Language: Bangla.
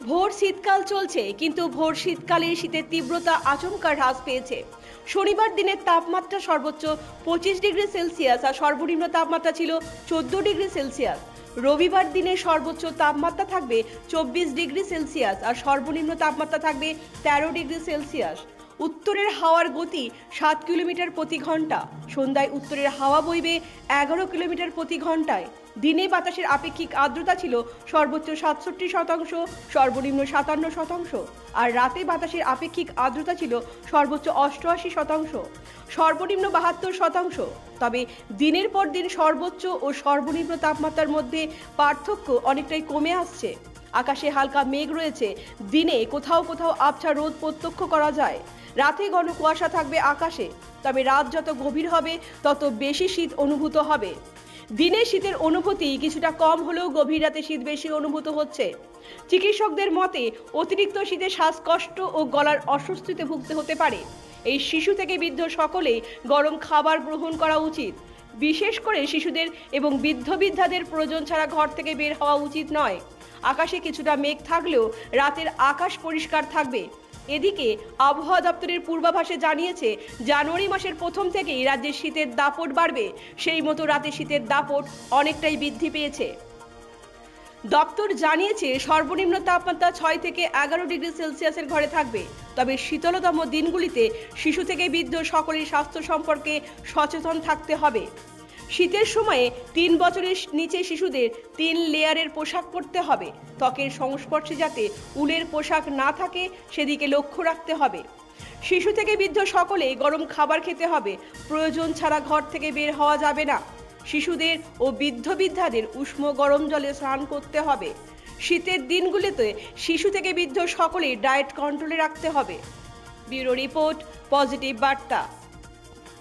ভোর শীতকাল চলছে, কিন্তু ভোর শীতকালে শীতের তীব্রতা আচমকা হ্রাস পেয়েছে। শনিবার দিনের তাপমাত্রা সর্বোচ্চ 25 ডিগ্রি সেলসিয়াস আর সর্বনিম্ন তাপমাত্রা ছিল 14 ডিগ্রি সেলসিয়াস। রবিবার দিনের সর্বোচ্চ তাপমাত্রা থাকবে 24 ডিগ্রি সেলসিয়াস আর সর্বনিম্ন তাপমাত্রা থাকবে 13 ডিগ্রি সেলসিয়াস। উত্তরের হাওয়ার গতি 7 কিলোমিটার প্রতি ঘন্টা। সন্ধ্যায় উত্তরের হাওয়া বইবে 11 কিলোমিটার প্রতি ঘন্টায়। দিনে বাতাসের আপেক্ষিক আর্দ্রতা ছিল সর্বোচ্চ 67%, সর্বনিম্ন 57%, আর রাতে বাতাসের আপেক্ষিক আর্দ্রতা ছিল সর্বোচ্চ 88%, সর্বনিম্ন 72%। তবে দিনের পর দিন সর্বোচ্চ ও সর্বনিম্ন তাপমাত্রার মধ্যে পার্থক্য অনেকটাই কমে আসছে। আকাশে হালকা মেঘ রয়েছে। দিনে কোথাও কোথাও আবছা রোদ প্রত্যক্ষ করা যায়। রাতে ঘন কুয়াশা থাকবে আকাশে। তবে রাত যত গভীর হবে তত বেশি শীত অনুভূত হবে। দিনে শীতের অনুভূতি কিছুটা কম হলেও গভীর রাতে শীত বেশি অনুভূত হচ্ছে। চিকিৎসকদের মতে অতিরিক্ত শীতে শ্বাসকষ্ট ও গলার অস্বস্তিতে ভুগতে হতে পারে। এই শিশু থেকে বৃদ্ধ সকলেই গরম খাবার গ্রহণ করা উচিত। বিশেষ করে শিশুদের এবং বৃদ্ধ বৃদ্ধাদের প্রয়োজন ছাড়া ঘর থেকে বের হওয়া উচিত নয়। আকাশে কিছুটা মেঘ থাকলেও রাতের আকাশ পরিষ্কার থাকবে। এদিকে আবহাওয়া দপ্তরের পূর্বাভাসে জানিয়েছে, জানুয়ারি মাসের প্রথম থেকেই রাজ্যে শীতের দাপট বাড়বে। সেই মতো রাতে শীতের দাপট অনেকটাই বৃদ্ধি পেয়েছে। দপ্তর জানিয়েছে, সর্বনিম্ন তাপমাত্রা 6 থেকে 11 ডিগ্রি সেলসিয়াসের ঘরে থাকবে। তবে শীতলতম দিনগুলিতে শিশু থেকে বৃদ্ধ সকলের স্বাস্থ্য সম্পর্কে সচেতন থাকতে হবে। শীতের সময়ে 3 বছরের নিচে শিশুদের 3 লেয়ারের পোশাক পরতে হবে। ত্বকের সংস্পর্শে যাতে উলের পোশাক না থাকে সেদিকে লক্ষ্য রাখতে হবে। শিশু থেকে বৃদ্ধ সকলে গরম খাবার খেতে হবে। প্রয়োজন ছাড়া ঘর থেকে বের হওয়া যাবে না। শিশুদের ও বৃদ্ধ বৃদ্ধাদের উষ্ণ গরম জলে স্নান করতে হবে। শীতের দিনগুলিতে শিশু থেকে বৃদ্ধ সকলেই ডায়েট কন্ট্রোলে রাখতে হবে। ব্যুরো রিপোর্ট, পজিটিভ বার্তা।